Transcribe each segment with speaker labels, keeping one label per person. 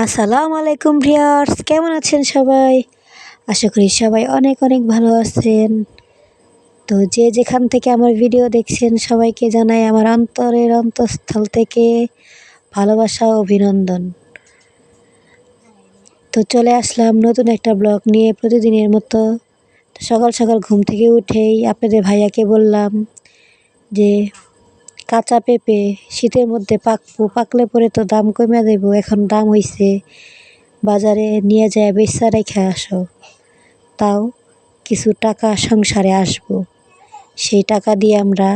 Speaker 1: আসসালামু আলাইকুম ভিউয়ার্স, কেমন আছেন সবাই? আশা করি সবাই অনেক অনেক ভালো আছেন। তো যে যেখান থেকে আমার ভিডিও দেখছেন সবাইকে জানাই আমার অন্তরের অন্তঃস্থল থেকে ভালোবাসা ও অভিনন্দন। তো চলে আসলাম নতুন একটা ব্লগ নিয়ে প্রতিদিনের মতো। তো সকাল সকাল ঘুম থেকে উঠেই আপনাদের ভাইয়াকে বললাম যে কাঁচা পেঁপে শীতের মধ্যে পাকলে পরে তো দাম কমে দেব, এখন দাম হইছে, বাজারে নিয়ে যায় বেচা রেখে আসো, তাও কিছু টাকা সংসারে আসবো, সেই টাকা দিয়ে আমরা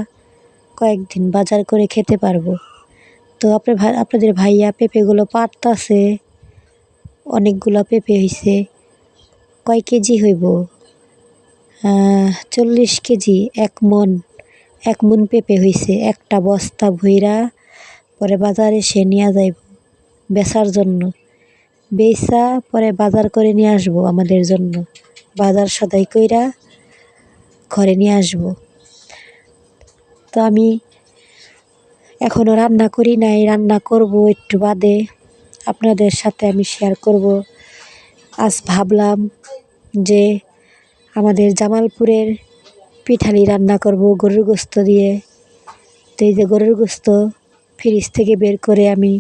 Speaker 1: কয়েকদিন বাজার করে খেতে পারবো। তো আপনাদের ভাইয়া পেঁপেগুলো পাড়তাছে, অনেকগুলো পেঁপে হয়েছে। কয় কেজি হইব? 40 কেজি, 1 মন পেঁপে হয়েছে। একটা বস্তা ভইরা পরে বাজারে সে নিয়ে যাইব বেচার জন্য। বেচা পরে বাজার করে নিয়ে আসবো আমাদের জন্য, বাজার সদাই কইরা ঘরে নিয়ে আসবো। তো আমি এখনও রান্না করি নাই, রান্না করব একটু বাদে, আপনাদের সাথে আমি শেয়ার করব। আজ ভাবলাম যে আমাদের জামালপুরের পিঠালি রান্না করব গরুর গোস্ত দিয়ে। তো এই যে গরুর গোস্ত ফ্রিজ থেকে বের করে আমি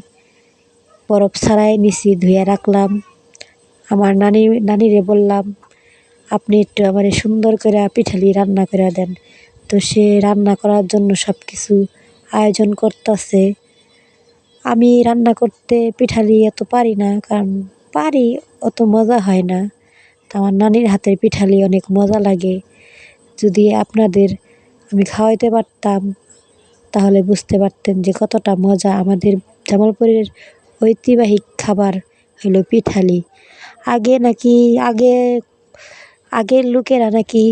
Speaker 1: বরফ ছাড়াই নিছি, ধুয়ে রাখলাম। আমার নানিরে বললাম আপনি একটু আমার সুন্দর করে পিঠালি রান্না করে দেন। তো সে রান্না করার জন্য সব কিছু আয়োজন করতেছে। আমি রান্না করতে পিঠালি এত পারি না, কারণ পারি, অত মজা হয় না। তো আমার নানির হাতের পিঠালি অনেক মজা লাগে। যদি আপনাদের আমি খাওয়াইতে পারতাম তাহলে বুঝতে পারতেন যে কতটা মজা। আমাদের জামালপুরের ঐতিহাসিক খাবার হলো পিঠালি। আগের লোকেরা নাকি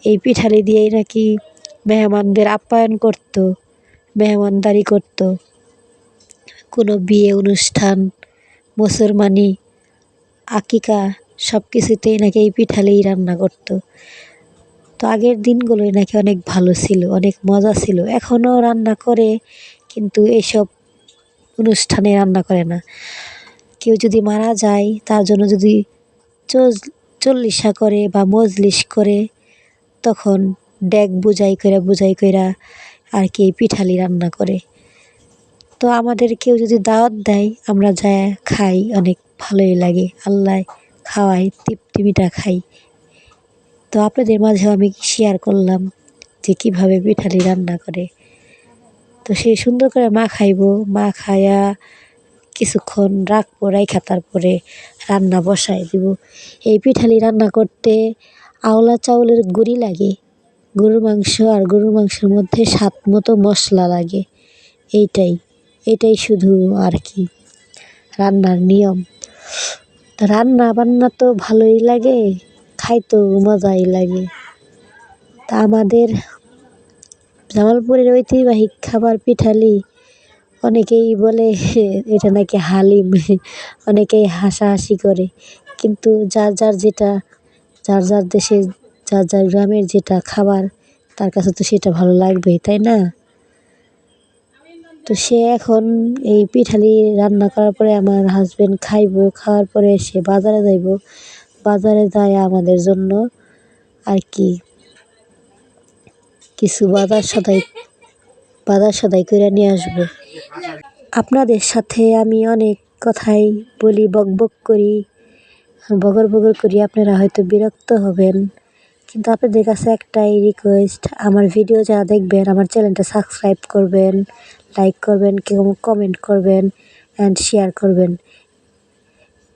Speaker 1: এই পিঠালি দিয়েই নাকি মেহমানদের আপ্যায়ন করত, মেহমানদারি করত। কোনো বিয়ে অনুষ্ঠান, মুসলমানি, আকিকা সব কিছুতেই নাকি এই পিঠালিই রান্না করত। তো আগের দিনগুলোই নাকি অনেক ভালো ছিল, অনেক মজা ছিল। এখনও রান্না করে, কিন্তু এইসব অনুষ্ঠানে রান্না করে না। কেউ যদি মারা যায়, তার জন্য যদি চল্লিশা করে বা মজলিস করে, তখন ডেক বুঝাই কইরা আর কি পিঠালি রান্না করে। তো আমাদের কেউ যদি দাওয়াত দেয়, আমরা যায় খাই, অনেক ভালোই লাগে। আল্লাহ খাওয়াই, তৃপ্তি মিটা খাই। তো আপনাদের মাঝেও আমি শেয়ার করলাম যে কীভাবে পিঠালি রান্না করে। তো সে সুন্দর করে মা খায়া কিছুক্ষণ রাখবো, রাইখা তারপরে রান্না বসাই দিব। এই পিঠালি রান্না করতে আওলা চাউলের গুঁড়ি লাগে, গরুর মাংস আর গরুর মাংসের মধ্যে স্বাদ মতো মশলা লাগে। এইটাই শুধু আর কি রান্নার নিয়ম। তো রান্না বান্না তো ভালোই লাগে, খাইতেও মজাই লাগে। তা আমাদের জামালপুরের ঐতিহাসিক খাবার পিঠালি। অনেকেই বলে এটা নাকি হালিম, অনেকেই হাসাহাসি করে, কিন্তু যার যার দেশে, যার যার গ্রামের যেটা খাবার, তার কাছে তো সেটা ভালো লাগবেই, তাই না? তো সে এখন এই পিঠালি রান্না করার পরে আমার হাজবেন্ড খাইবো, খাওয়ার পরে সে বাজারে যাইব, বাজারে যায় আমাদের জন্য আর কি কিছু বাজার সদাই করে নিয়ে আসবো। আপনাদের সাথে আমি অনেক কথাই বলি, বকবক করি, বগর বগর করি, আপনারা হয়তো বিরক্ত হবেন, কিন্তু আপনাদের কাছে একটাই রিকোয়েস্ট, আমার ভিডিও যারা দেখবেন আমার চ্যানেলটা সাবস্ক্রাইব করবেন, লাইক করবেন, কেউ কমেন্ট করবেন অ্যান্ড শেয়ার করবেন।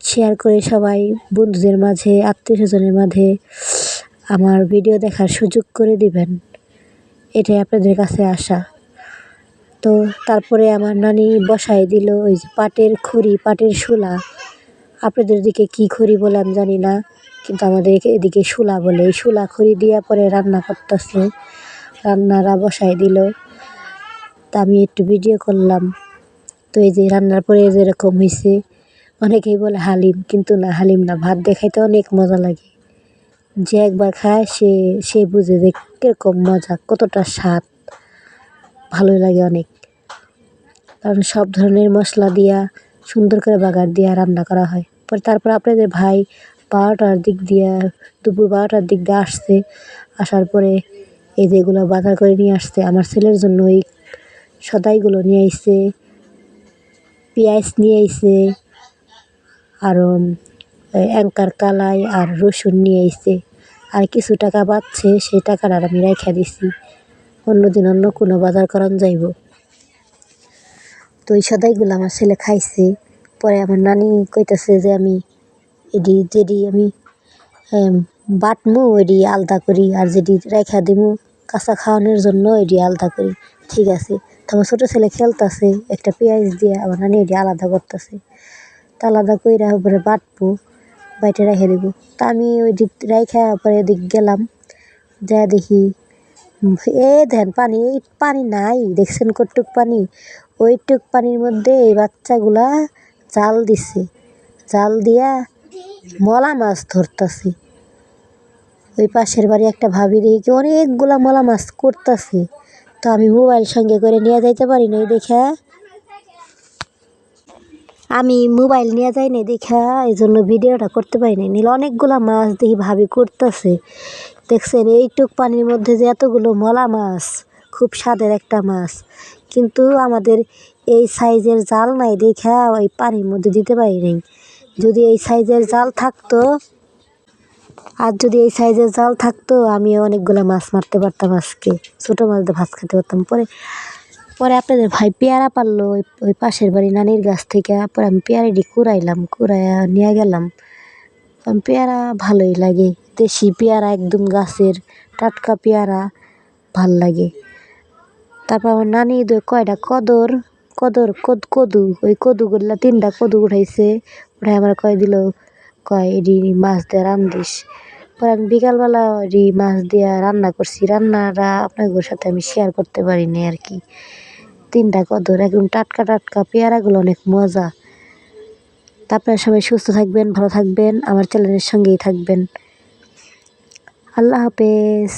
Speaker 1: শেয়ার করে সবাই বন্ধুদের মাঝে, আত্মীয় স্বজনের মাঝে আমার ভিডিও দেখার সুযোগ করে দিবেন, এটাই আপনাদের কাছে আশা। তো তারপরে আমার নানি বসাই দিল ওই যে পাটের শূলা। আপনাদের দিকে কী খড়ি বলে আমি জানি না, কিন্তু আমাদের এদিকে শূলা বলে। এই শূলা খড়ি দিয়া পরে রান্না করতেছে, রান্নারা বসাই দিল। তা আমি একটু ভিডিও করলাম। তো এই যে রান্নার পরে যেরকম হয়েছে, অনেকেই বলে হালিম, কিন্তু না, হালিম না, ভাত দেখাইতে অনেক মজা লাগে। যে একবার খায় সে বুঝে যে কীরকম মজা, কতটা স্বাদ, ভালো লাগে অনেক। কারণ সব ধরনের মশলা দিয়া সুন্দর করে বাগার দিয়ে রান্না করা হয়। পরে তারপর আপনাদের ভাই 12টার দিক দিয়ে দুপুর 12টার দিক দিয়ে আসছে। আসার পরে এই যে এগুলো বাজার করে নিয়ে আসছে। আমার ছেলের জন্য এই সদাইগুলো নিয়ে আইছে, পেঁয়াজ নিয়ে আইছে, আরও অ্যাঙ্কার কালাই আর রসুন নিয়ে আইছে। আর কিছু টাকা বাঁচছে, সেই টাকাটা আমি রাইখা দিছি, অন্যদিন অন্য কোনো বাজার করান যাইব। তো এই সদাইগুলো আমার ছেলে খাইছে। পরে আমার নানি কইতাছে যে আমি যেডি আমি বাটমু ওইডি আলাদা করি, আর যেডি রাইখা দিমু কাঁচা খাওয়ানোর জন্য এডি আলাদা করি। ঠিক আছে। তো আমার ছোটো ছেলে খেলতাছে একটা পেঁয়াজ দিয়ে, আমার নানি এডি আলাদা করতেছে। তা আলাদা কইরা পরে বাটবো, বাইটে রেখে দেবো। তা আমি ওই দিক রাইখা পরে এদিক গেলাম, যা দেখি দেখেন পানি, এই পানি নাই, দেখছেন কটুক পানি, ওইটুক পানির মধ্যে এই বাচ্চাগুলা জাল দিছে, জাল দিয়া মলা মাছ ধরতাছে। ওই পাশের বাড়ি একটা ভাবি দেখি কি অনেকগুলা মলা মাছ করতেছে। তো আমি মোবাইল সঙ্গে করে নিয়ে যাইতে পারি নাই দেখা, এই জন্য ভিডিওটা করতে পারি নাই। নিলে অনেকগুলা মাছ দেখি ভাবি করতেছে। দেখছেন এইটুক পানির মধ্যে যে এতগুলো মলা মাছ, খুব স্বাদের একটা মাছ। কিন্তু আমাদের এই সাইজের জাল নাই দেখা ওই পানির মধ্যে দিতে পারি নাই। যদি এই সাইজের জাল থাকতো, আমি অনেকগুলো মাছ মারতে পারতাম আজকে, ছোটো মাছ দিয়ে ভাত খেতে পারতাম। পরে আপনাদের ভাই পেয়ারা পারলো ওই পাশের বাড়ি নানির গাছ থেকে। পরে আমি পেয়ারাটি কুড়াইয়া নিয়ে গেলাম। পেয়ারা ভালোই লাগে, দেশি পেয়ারা, একদম গাছের টাটকা পেয়ারা, ভাল লাগে। তারপর আমার নানি কয়টা কদু, ওই কদুগুলা 3টা কদু উঠাইছে। ওটা আমার এডি মাছ দিয়ে রান্ধিস। পরে আমি বিকালবেলা এডি মাছ দিয়ে রান্না করছি। রান্নাটা আপনাদের সাথে আমি শেয়ার করতে পারিনি আর কি। 3টা কদুর একদম টাটকা টাটকা পেয়ারাগুলো অনেক মজা। তা আপনারা সবাই সুস্থ থাকবেন, ভালো থাকবেন, আমার চ্যানেলের সঙ্গেই থাকবেন। আল্লাহ হাফেজ।